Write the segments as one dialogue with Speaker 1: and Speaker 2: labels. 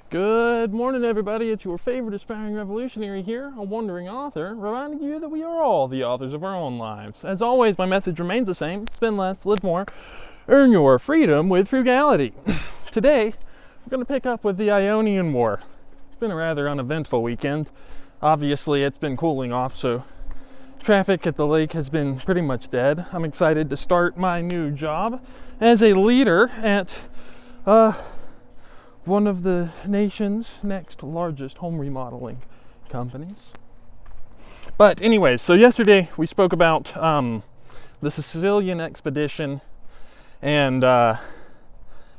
Speaker 1: Good morning, everybody. It's your favorite aspiring revolutionary here, a wandering author, reminding you that we are all the authors of our own lives. As always, my message remains the same: spend less, live more, earn your freedom with frugality. Today, we're going to pick up with the Ionian War. It's been a rather uneventful weekend. Obviously, it's been cooling off, so traffic at the lake has been pretty much dead. I'm excited to start my new job as a leader at one of the nation's next largest home remodeling companies. But anyways, so yesterday we spoke about the Sicilian expedition and how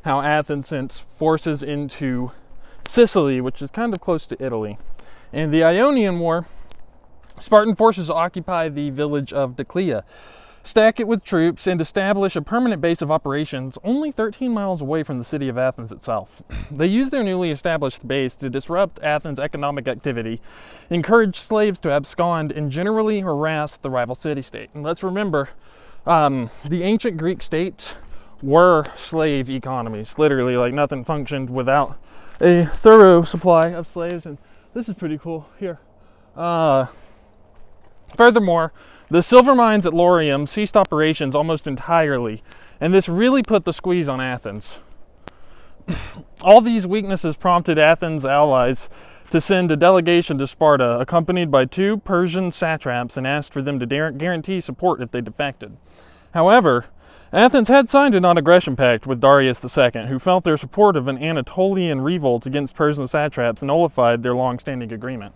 Speaker 1: Athens sent forces into Sicily, which is kind of close to Italy. In the Ionian War, Spartan forces occupy the village of Nicia, stack it with troops, and establish a permanent base of operations only 13 miles away from the city of Athens itself. They used their newly established base to disrupt Athens' economic activity, encourage slaves to abscond, and generally harass the rival city-state. And let's remember, the ancient Greek states were slave economies. Literally, like, nothing functioned without a thorough supply of slaves. And this is pretty cool here. Furthermore, the silver mines at Laurium ceased operations almost entirely, and this really put the squeeze on Athens. All these weaknesses prompted Athens' allies to send a delegation to Sparta, accompanied by 2 Persian satraps, and asked for them to guarantee support if they defected. However, Athens had signed a non-aggression pact with Darius II, who felt their support of an Anatolian revolt against Persian satraps nullified their long-standing agreement.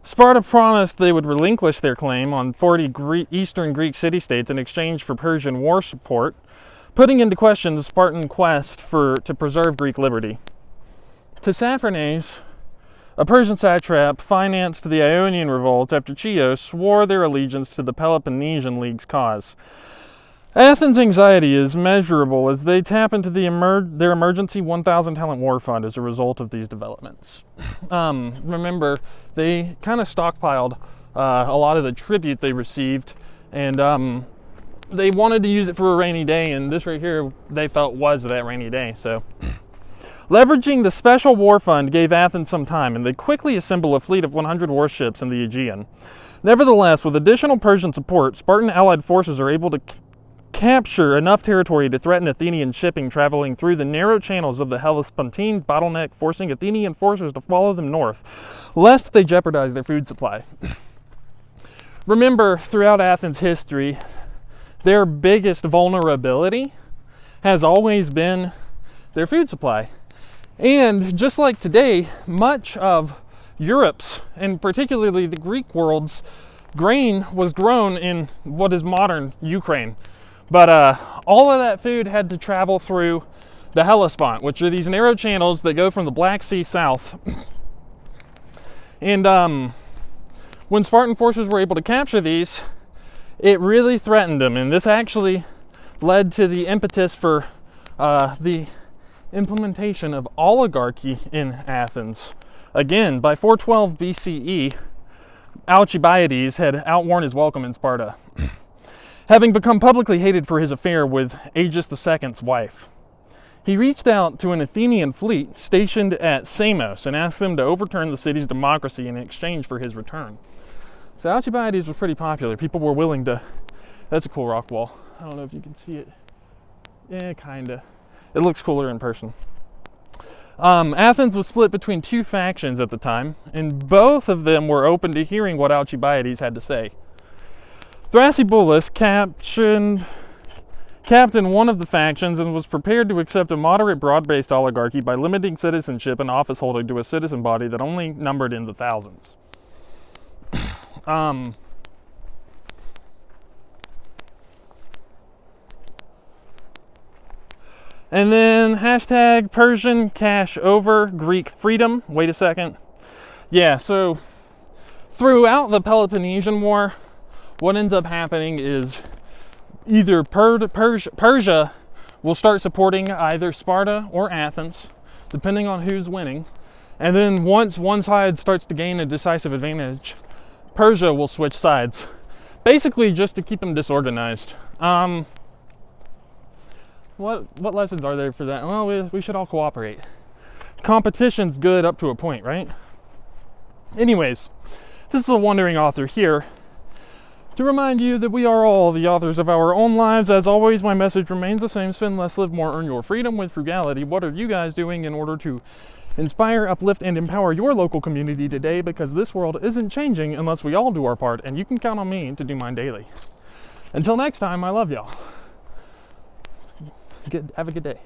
Speaker 1: Sparta promised they would relinquish their claim on 40 eastern Greek city-states in exchange for Persian war support, putting into question the Spartan quest to preserve Greek liberty. Tissaphernes, a Persian satrap, financed the Ionian revolt after Chios swore their allegiance to the Peloponnesian League's cause. Athens' anxiety is measurable as they tap into their emergency 1,000 talent war fund as a result of these developments. Remember, they kind of stockpiled a lot of the tribute they received, and they wanted to use it for a rainy day, and this right here they felt was that rainy day. So, leveraging the special war fund gave Athens some time, and they quickly assembled a fleet of 100 warships in the Aegean. Nevertheless, with additional Persian support, Spartan allied forces are able to capture enough territory to threaten Athenian shipping traveling through the narrow channels of the Hellespontine bottleneck, forcing Athenian forces to follow them north, lest they jeopardize their food supply. Remember, throughout Athens' history, their biggest vulnerability has always been their food supply. And just like today, much of Europe's, and particularly the Greek world's, grain was grown in what is modern Ukraine. But all of that food had to travel through the Hellespont, which are these narrow channels that go from the Black Sea south. And when Spartan forces were able to capture these, it really threatened them. And this actually led to the impetus for the implementation of oligarchy in Athens. Again, by 412 BCE, Alcibiades had outworn his welcome in Sparta, having become publicly hated for his affair with Agis II's wife. He reached out to an Athenian fleet stationed at Samos and asked them to overturn the city's democracy in exchange for his return. So Alcibiades was pretty popular. People were willing to... That's a cool rock wall. I don't know if you can see it. Yeah, kinda. It looks cooler in person. Athens was split between 2 factions at the time, and both of them were open to hearing what Alcibiades had to say. Thrasybulus captained one of the factions and was prepared to accept a moderate, broad-based oligarchy by limiting citizenship and office holding to a citizen body that only numbered in the thousands. And then hashtag Persian cash over Greek freedom. Wait a second. Yeah, so throughout the Peloponnesian War, what ends up happening is either Persia will start supporting either Sparta or Athens, depending on who's winning. And then once one side starts to gain a decisive advantage, Persia will switch sides, basically just to keep them disorganized. what lessons are there for that? Well, we should all cooperate. Competition's good up to a point, right? Anyways, this is a wandering author here to remind you that we are all the authors of our own lives. As always, my message remains the same: spend less, live more, earn your freedom with frugality. What are you guys doing in order to inspire, uplift, and empower your local community today? Because this world isn't changing unless we all do our part, and you can count on me to do mine daily. Until next time, I love y'all. Have a good day.